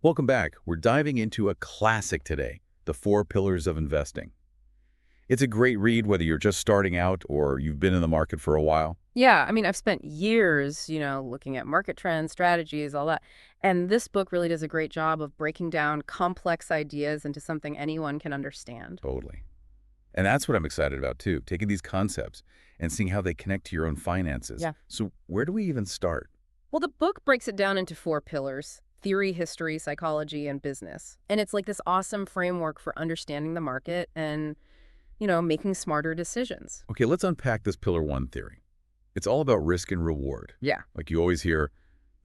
Welcome back. We're diving into a classic today, The Four Pillars of Investing. It's a great read whether you're just starting out or you've been in the market for a while. Yeah, I mean, I've spent years, looking at market trends, strategies, all that. And this book really does a great job of breaking down complex ideas into something anyone can understand. Totally. And that's what I'm excited about too, taking these concepts and seeing how they connect to your own finances. Yeah. So where do we even start? Well, the book breaks it down into four pillars: theory, history, psychology, and business. And it's like this awesome framework for understanding the market and, making smarter decisions. Okay, let's unpack this pillar one theory. It's all about risk and reward. Yeah. Like you always hear,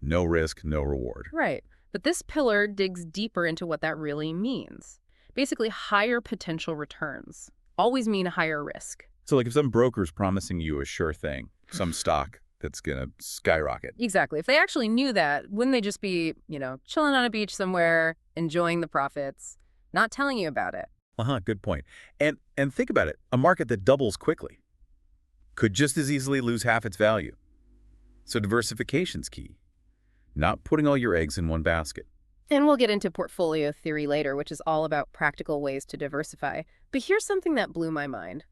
no risk, no reward. Right. But this pillar digs deeper into what that really means. Basically, higher potential returns always mean higher risk. So like if some broker's promising you a sure thing, some stock that's going to skyrocket. Exactly. If they actually knew that, wouldn't they just be, chilling on a beach somewhere, enjoying the profits, not telling you about it? Good point. And think about it, a market that doubles quickly could just as easily lose half its value. So diversification's key, not putting all your eggs in one basket. And we'll get into portfolio theory later, which is all about practical ways to diversify. But here's something that blew my mind.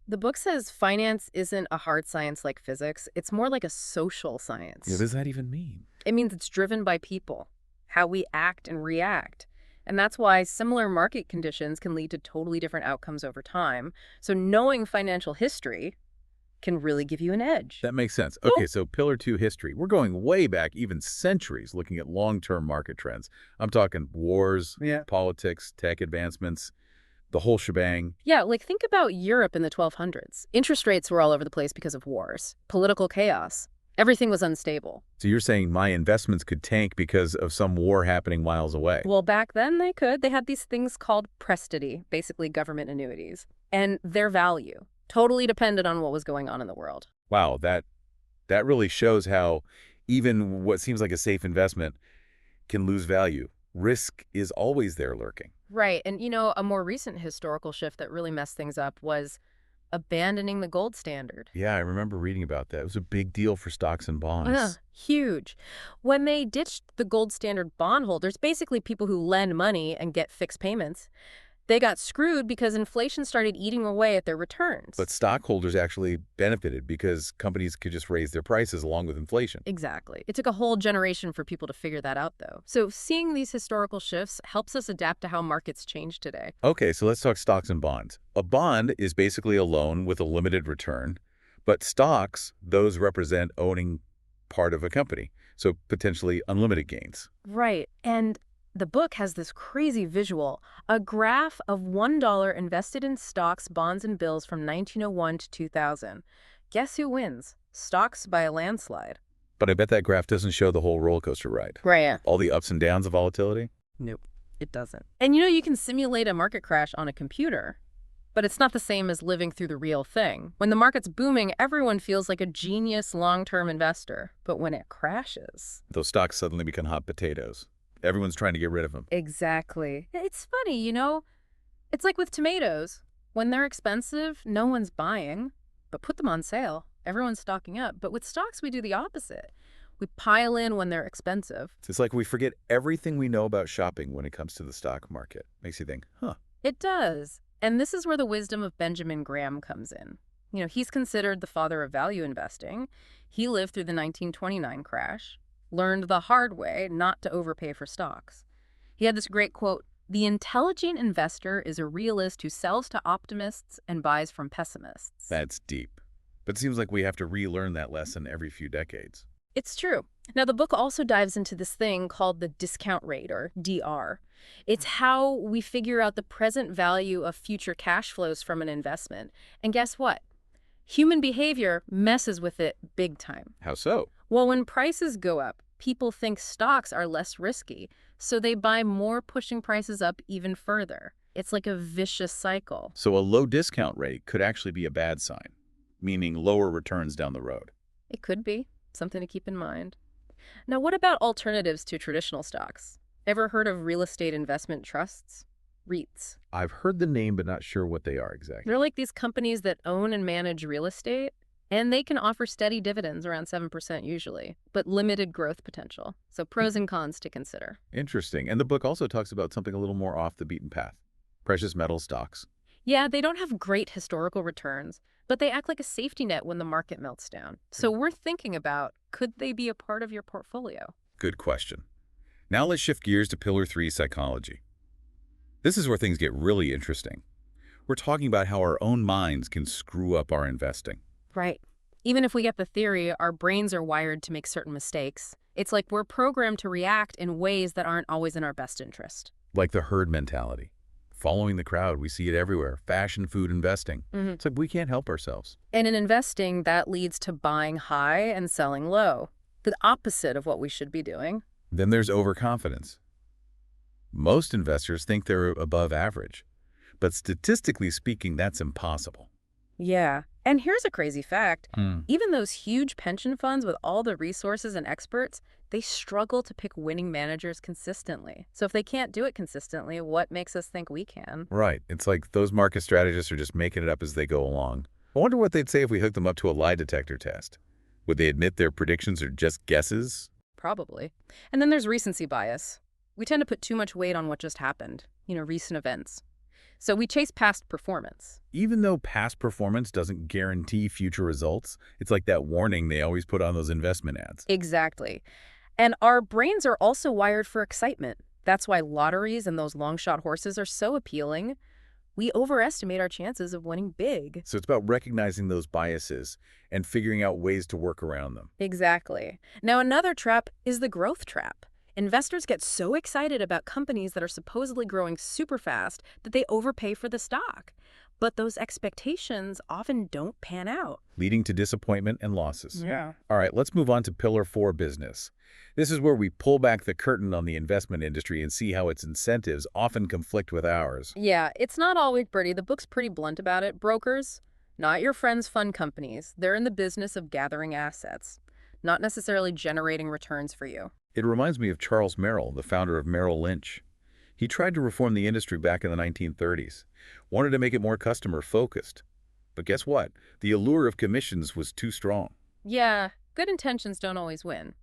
The book says finance isn't a hard science like physics. It's more like a social science. What does that even mean? It means it's driven by people, how we act and react. And that's why similar market conditions can lead to totally different outcomes over time. So knowing financial history can really give you an edge. That makes sense. Okay, so pillar two, history. We're going way back, even centuries, looking at long-term market trends. I'm talking wars, politics, tech advancements, the whole shebang. Yeah, like think about Europe in the 1200s. Interest rates were all over the place because of wars, political chaos. Everything was unstable. So you're saying my investments could tank because of some war happening miles away? Well, back then they could. They had these things called prestity, basically government annuities, and their value totally depended on what was going on in the world. Wow, that really shows how even what seems like a safe investment can lose value. Risk is always there lurking. Right. And, a more recent historical shift that really messed things up was abandoning the gold standard. Yeah, I remember reading about that. It was a big deal for stocks and bonds. Huge. When they ditched the gold standard bondholders, basically people who lend money and get fixed payments, they got screwed because inflation started eating away at their returns. But stockholders actually benefited because companies could just raise their prices along with inflation. Exactly. It took a whole generation for people to figure that out, though. So seeing these historical shifts helps us adapt to how markets change today. Okay, so let's talk stocks and bonds. A bond is basically a loan with a limited return, but stocks, those represent owning part of a company, so potentially unlimited gains. Right. And the book has this crazy visual, a graph of $1 invested in stocks, bonds, and bills from 1901 to 2000. Guess who wins? Stocks by a landslide. But I bet that graph doesn't show the whole roller coaster ride. Right. All the ups and downs of volatility. Nope, it doesn't. And you can simulate a market crash on a computer, but it's not the same as living through the real thing. When the market's booming, everyone feels like a genius long-term investor. But when it crashes, Those stocks suddenly become hot potatoes. Everyone's trying to get rid of them. exactly. It's funny, it's like with tomatoes. When they're expensive, no one's buying, but put them on sale, everyone's stocking up. But with stocks, we do the opposite. We pile in when they're expensive. It's like we forget everything we know about shopping when it comes to the stock market. Makes you think, huh. It does. And this is where the wisdom of Benjamin Graham comes in. He's considered the father of value investing. He lived through the 1929 crash, learned the hard way not to overpay for stocks. He had this great quote: "The intelligent investor is a realist who sells to optimists and buys from pessimists." That's deep. But it seems like we have to relearn that lesson every few decades. It's true. Now, the book also dives into this thing called the discount rate, or DR. It's how we figure out the present value of future cash flows from an investment. And guess what? Human behavior messes with it big time. How so? Well, when prices go up, people think stocks are less risky, so they buy more, pushing prices up even further. It's like a vicious cycle. So a low discount rate could actually be a bad sign, meaning lower returns down the road. It could be something to keep in mind. Now, what about alternatives to traditional stocks? Ever heard of real estate investment trusts? REITs. I've heard the name, but not sure what they are exactly. They're like these companies that own and manage real estate, And they can offer steady dividends around 7% usually, but limited growth potential. So pros and cons to consider. Interesting. And the book also talks about something a little more off the beaten path. Precious metal stocks. Yeah, they don't have great historical returns, but they act like a safety net when the market melts down. So worth thinking about, could they be a part of your portfolio? Good question. Now let's shift gears to Pillar 3, psychology. This is where things get really interesting. We're talking about how our own minds can screw up our investing. Right. Even if we get the theory, our brains are wired to make certain mistakes. It's like we're programmed to react in ways that aren't always in our best interest. Like the herd mentality. Following the crowd, we see it everywhere. Fashion, food, investing. It's like we can't help ourselves. And in investing, that leads to buying high and selling low. The opposite of what we should be doing. Then there's overconfidence. Most investors think they're above average. But statistically speaking, that's impossible. Yeah. And here's a crazy fact. Even those huge pension funds with all the resources and experts, they struggle to pick winning managers consistently. So if they can't do it consistently, what makes us think we can? Right. It's like those market strategists are just making it up as they go along. I wonder what they'd say if we hooked them up to a lie detector test. Would they admit their predictions are just guesses? Probably. And then there's recency bias. We tend to put too much weight on what just happened, recent events. So we chase past performance. Even though past performance doesn't guarantee future results, it's like that warning they always put on those investment ads. Exactly. And our brains are also wired for excitement. That's why lotteries and those long shot horses are so appealing. We overestimate our chances of winning big. So it's about recognizing those biases and figuring out ways to work around them. Exactly. Now, another trap is the growth trap. Investors get so excited about companies that are supposedly growing super fast that they overpay for the stock. But those expectations often don't pan out. Leading to disappointment and losses. Yeah. All right, let's move on to Pillar 4, business. This is where we pull back the curtain on the investment industry and see how its incentives often conflict with ours. Yeah, it's not always pretty. The book's pretty blunt about it. Brokers, not your friends' fund companies. They're in the business of gathering assets, not necessarily generating returns for you. It reminds me of Charles Merrill, the founder of Merrill Lynch. He tried to reform the industry back in the 1930s, wanted to make it more customer-focused. But guess what? The allure of commissions was too strong. Yeah, good intentions don't always win.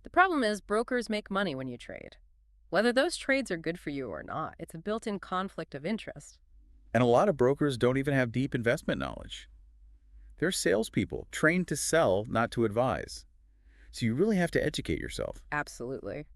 The problem is brokers make money when you trade. Whether those trades are good for you or not, it's a built-in conflict of interest. And a lot of brokers don't even have deep investment knowledge. They're salespeople, trained to sell, not to advise. So you really have to educate yourself. Absolutely.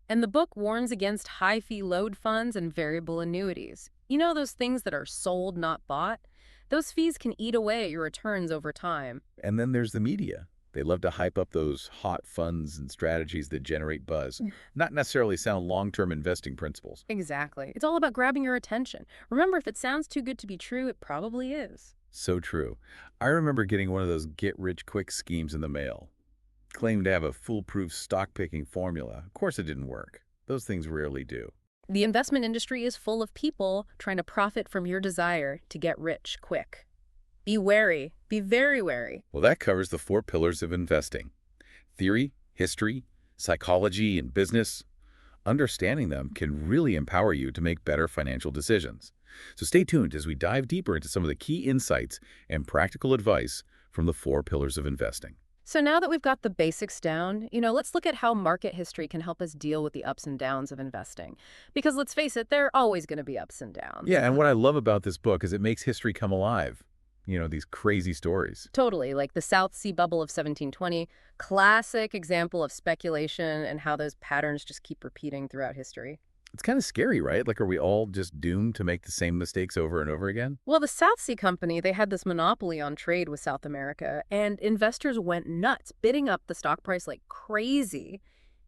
And the book warns against high-fee load funds and variable annuities. Those things that are sold, not bought? Those fees can eat away at your returns over time. And then there's the media. They love to hype up those hot funds and strategies that generate buzz, not necessarily sound long-term investing principles. Exactly. It's all about grabbing your attention. Remember, if it sounds too good to be true, it probably is. So true. I remember getting one of those get-rich-quick schemes in the mail. Claimed to have a foolproof stock-picking formula. Of course it didn't work. Those things rarely do. The investment industry is full of people trying to profit from your desire to get rich quick. Be wary. Be very wary. Well, that covers the 4 pillars of investing. Theory, history, psychology, and business. Understanding them can really empower you to make better financial decisions. So stay tuned as we dive deeper into some of the key insights and practical advice from the 4 pillars of investing. So now that we've got the basics down, let's look at how market history can help us deal with the ups and downs of investing. Because let's face it, there are always going to be ups and downs. Yeah, and what I love about this book is it makes history come alive. These crazy stories. Totally, like the South Sea Bubble of 1720, classic example of speculation and how those patterns just keep repeating throughout history. It's kind of scary, right? Like, are we all just doomed to make the same mistakes over and over again? Well, the South Sea Company, they had this monopoly on trade with South America, and investors went nuts, bidding up the stock price like crazy.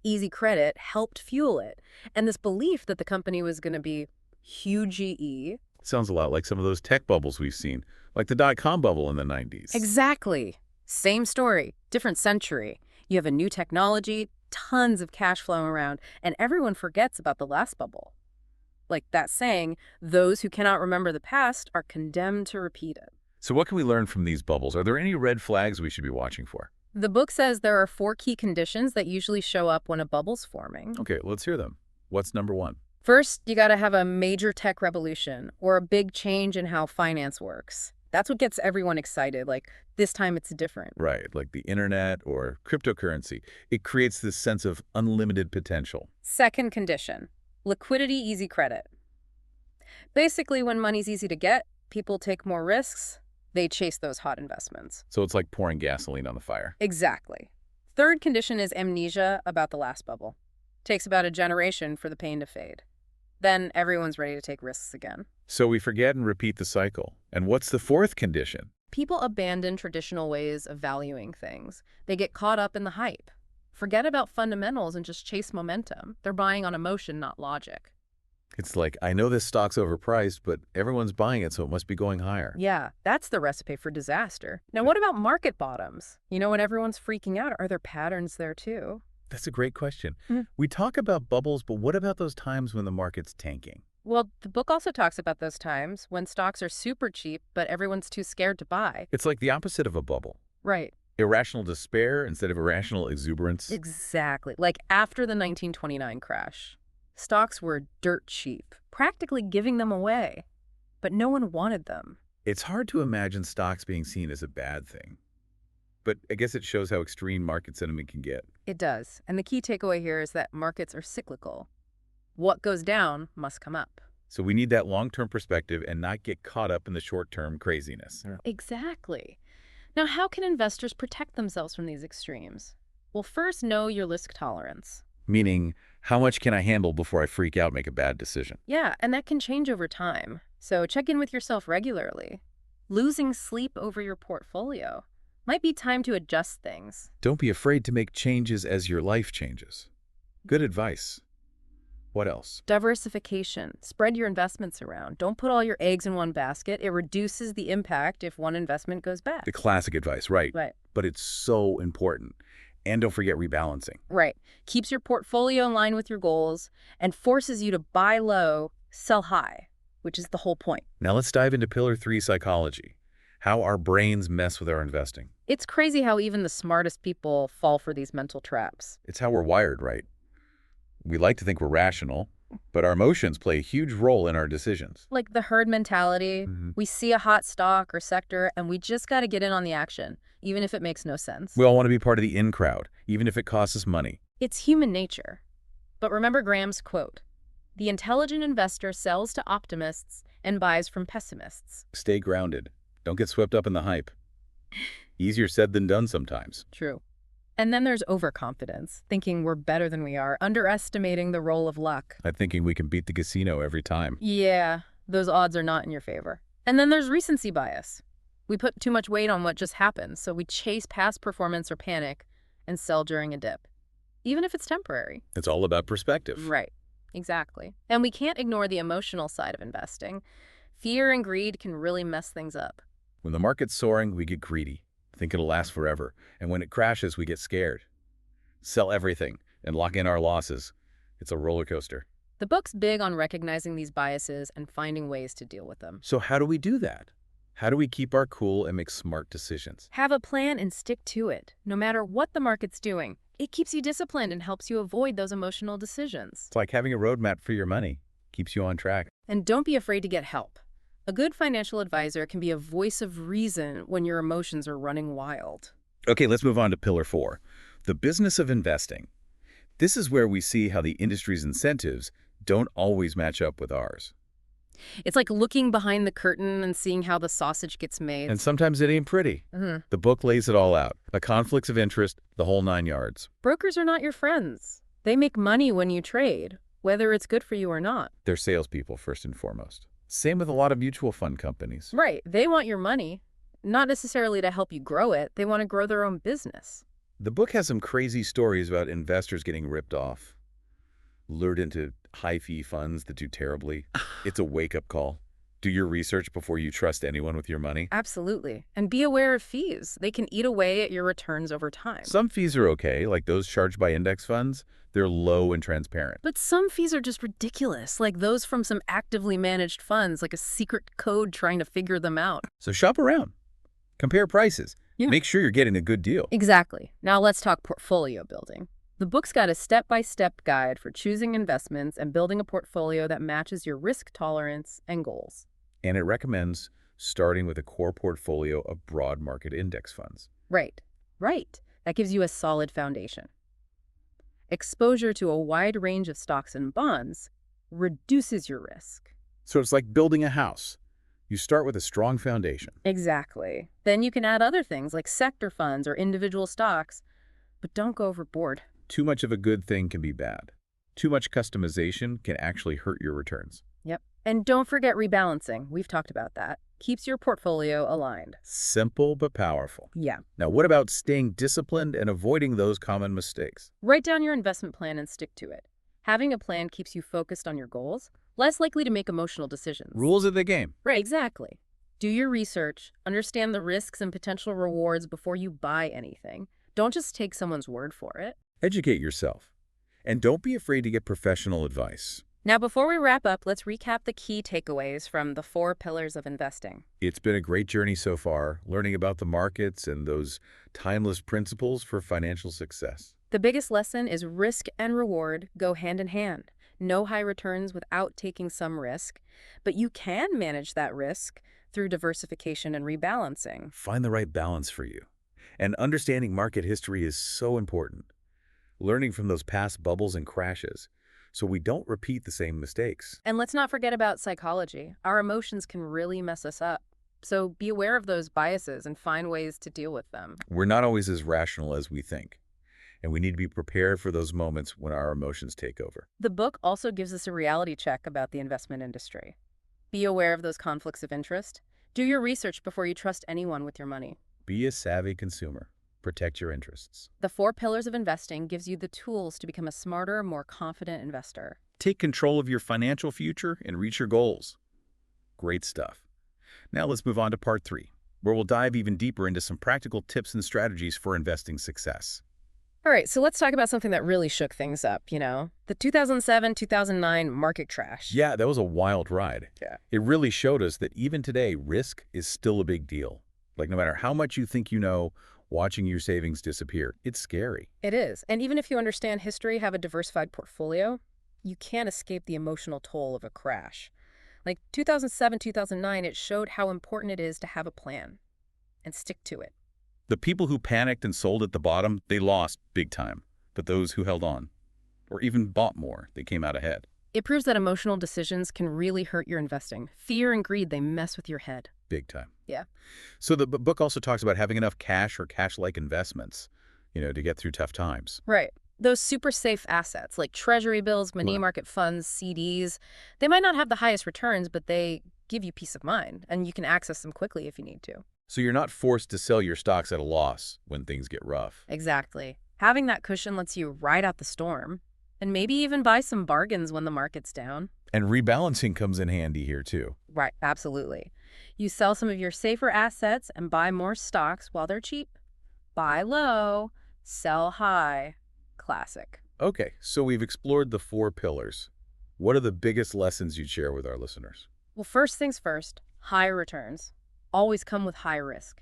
Easy credit helped fuel it. And this belief that the company was going to be huge GE. Sounds a lot like some of those tech bubbles we've seen, like the dot-com bubble in the 90s. Exactly. Same story, different century. You have a new technology, tons of cash flowing around, and everyone forgets about the last bubble. Like that saying, those who cannot remember the past are condemned to repeat it. So what can we learn from these bubbles? Are there any red flags we should be watching for? The book says there are 4 key conditions that usually show up when a bubble's forming. Okay, let's hear them. What's number 1? First, you got to have a major tech revolution or a big change in how finance works. That's what gets everyone excited. Like, this time it's different. Right, like the internet or cryptocurrency. It creates this sense of unlimited potential. Second condition, liquidity, easy credit. Basically, when money's easy to get, people take more risks. They chase those hot investments. So it's like pouring gasoline on the fire. Exactly. Third condition is amnesia about the last bubble. Takes about a generation for the pain to fade. Then everyone's ready to take risks again. So we forget and repeat the cycle. And what's the fourth condition? People abandon traditional ways of valuing things. They get caught up in the hype. Forget about fundamentals and just chase momentum. They're buying on emotion, not logic. It's like, I know this stock's overpriced, but everyone's buying it, so it must be going higher. Yeah, that's the recipe for disaster. Now, what about market bottoms? You know, when everyone's freaking out, are there patterns there too? That's a great question. Mhm. We talk about bubbles, but what about those times when the market's tanking? Well, the book also talks about those times when stocks are super cheap, but everyone's too scared to buy. It's like the opposite of a bubble. Right. Irrational despair instead of irrational exuberance. Exactly. Like after the 1929 crash, stocks were dirt cheap, practically giving them away. But no one wanted them. It's hard to imagine stocks being seen as a bad thing. But I guess it shows how extreme market sentiment can get. It does. And the key takeaway here is that markets are cyclical. What goes down must come up. So we need that long-term perspective and not get caught up in the short-term craziness. Exactly. Now, how can investors protect themselves from these extremes? Well, first, know your risk tolerance. Meaning, how much can I handle before I freak out, make a bad decision? Yeah, and that can change over time. So check in with yourself regularly. Losing sleep over your portfolio might be time to adjust things. Don't be afraid to make changes as your life changes. Good advice. What else? Diversification. Spread your investments around. Don't put all your eggs in one basket. It reduces the impact if one investment goes bad. The classic advice, right? Right. But it's so important. And don't forget rebalancing. Right. Keeps your portfolio in line with your goals and forces you to buy low, sell high, which is the whole point. Now let's dive into Pillar 3 psychology. How our brains mess with our investing. It's crazy how even the smartest people fall for these mental traps. It's how we're wired, right? We like to think we're rational, but our emotions play a huge role in our decisions. Like the herd mentality, we see a hot stock or sector and we just got to get in on the action, even if it makes no sense. We all want to be part of the in crowd, even if it costs us money. It's human nature. But remember Graham's quote, "The intelligent investor sells to optimists and buys from pessimists." Stay grounded. Don't get swept up in the hype. Easier said than done sometimes. True. And then there's overconfidence, thinking we're better than we are, underestimating the role of luck. I'm thinking we can beat the casino every time. Yeah, those odds are not in your favor. And then there's recency bias. We put too much weight on what just happened, so we chase past performance or panic and sell during a dip, even if it's temporary. It's all about perspective. Right, exactly. And we can't ignore the emotional side of investing. Fear and greed can really mess things up. When the market's soaring, we get greedy, think it'll last forever. And when it crashes, we get scared. Sell everything and lock in our losses. It's a roller coaster. The book's big on recognizing these biases and finding ways to deal with them. So how do we do that? How do we keep our cool and make smart decisions? Have a plan and stick to it, no matter what the market's doing. It keeps you disciplined and helps you avoid those emotional decisions. It's like having a roadmap for your money. Keeps you on track. And don't be afraid to get help. A good financial advisor can be a voice of reason when your emotions are running wild. Okay, let's move on to Pillar 4, the business of investing. This is where we see how the industry's incentives don't always match up with ours. It's like looking behind the curtain and seeing how the sausage gets made. And sometimes it ain't pretty. The book lays it all out. The conflicts of interest, the whole 9 yards. Brokers are not your friends. They make money when you trade, whether it's good for you or not. They're salespeople first and foremost. Same with a lot of mutual fund companies. Right. They want your money, not necessarily to help you grow it. They want to grow their own business. The book has some crazy stories about investors getting ripped off, lured into high-fee funds that do terribly. It's a wake-up call. Do your research before you trust anyone with your money. Absolutely. And be aware of fees. They can eat away at your returns over time. Some fees are okay, like those charged by index funds. They're low and transparent. But some fees are just ridiculous, like those from some actively managed funds, like a secret code trying to figure them out. So shop around. Compare prices. Yeah. Make sure you're getting a good deal. Exactly. Now let's talk portfolio building. The book's got a step-by-step guide for choosing investments and building a portfolio that matches your risk tolerance and goals. And it recommends starting with a core portfolio of broad market index funds. Right, right. That gives you a solid foundation. Exposure to a wide range of stocks and bonds reduces your risk. So it's like building a house. You start with a strong foundation. Exactly. Then you can add other things like sector funds or individual stocks, but don't go overboard. Too much of a good thing can be bad. Too much customization can actually hurt your returns. Yep. And don't forget rebalancing. We've talked about that. Keeps your portfolio aligned. Simple but powerful. Yeah. Now, what about staying disciplined and avoiding those common mistakes? Write down your investment plan and stick to it. Having a plan keeps you focused on your goals, less likely to make emotional decisions. Rules of the game. Right, exactly. Do your research, understand the risks and potential rewards before you buy anything. Don't just take someone's word for it. Educate yourself. And don't be afraid to get professional advice. Now, before we wrap up, let's recap the key takeaways from the 4 pillars of investing. It's been a great journey so far, learning about the markets and those timeless principles for financial success. The biggest lesson is risk and reward go hand in hand. No high returns without taking some risk, but you can manage that risk through diversification and rebalancing. Find the right balance for you. And understanding market history is so important. Learning from those past bubbles and crashes so we don't repeat the same mistakes. And let's not forget about psychology. Our emotions can really mess us up. So be aware of those biases and find ways to deal with them. We're not always as rational as we think, and we need to be prepared for those moments when our emotions take over. The book also gives us a reality check about the investment industry. Be aware of those conflicts of interest. Do your research before you trust anyone with your money. Be a savvy consumer. Protect your interests. The 4 pillars of investing gives you the tools to become a smarter, more confident investor. Take control of your financial future and reach your goals. Great stuff. Now let's move on to part 3, where we'll dive even deeper into some practical tips and strategies for investing success. All right, so let's talk about something that really shook things up, the 2007-2009 market crash. Yeah, that was a wild ride. Yeah. It really showed us that even today, risk is still a big deal. Like no matter how much you think you know, watching your savings disappear, it's scary. It is. And even if you understand history, have a diversified portfolio, you can't escape the emotional toll of a crash. Like 2007-2009, it showed how important it is to have a plan and stick to it. The people who panicked and sold at the bottom, they lost big time. But those who held on, or even bought more, they came out ahead. It proves that emotional decisions can really hurt your investing. Fear and greed, they mess with your head. Big time. Yeah. So the book also talks about having enough cash or cash-like investments, to get through tough times. Right. Those super safe assets like treasury bills, money market funds, CDs, they might not have the highest returns, but they give you peace of mind, and you can access them quickly if you need to. So you're not forced to sell your stocks at a loss when things get rough. Exactly. Having that cushion lets you ride out the storm, and maybe even buy some bargains when the market's down. And rebalancing comes in handy here too. Right, absolutely. You sell some of your safer assets and buy more stocks while they're cheap. Buy low, sell high. Classic. Okay, so we've explored the 4 pillars. What are the biggest lessons you'd share with our listeners? Well, first things first, high returns always come with high risk.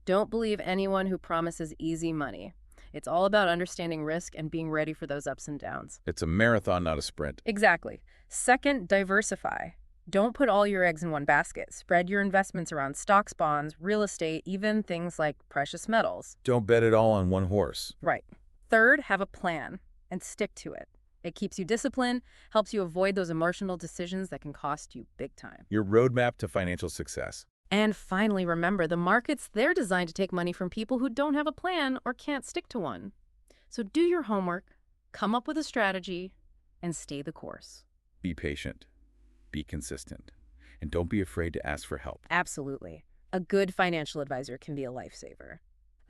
Don't believe anyone who promises easy money. It's all about understanding risk and being ready for those ups and downs. It's a marathon, not a sprint. Exactly. Second, diversify. Don't put all your eggs in one basket. Spread your investments around stocks, bonds, real estate, even things like precious metals. Don't bet it all on one horse. Right. Third, have a plan and stick to it. It keeps you disciplined, helps you avoid those emotional decisions that can cost you big time. Your roadmap to financial success. And finally, remember, the markets, they're designed to take money from people who don't have a plan or can't stick to one. So do your homework, come up with a strategy, and stay the course. Be patient. Be consistent. And don't be afraid to ask for help. Absolutely. A good financial advisor can be a lifesaver.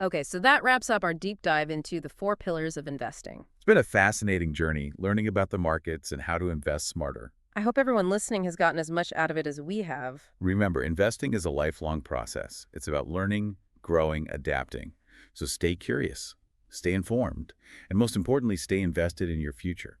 Okay, so that wraps up our deep dive into the 4 pillars of investing. It's been a fascinating journey learning about the markets and how to invest smarter. I hope everyone listening has gotten as much out of it as we have. Remember, investing is a lifelong process. It's about learning, growing, adapting. So stay curious, stay informed, and most importantly, stay invested in your future.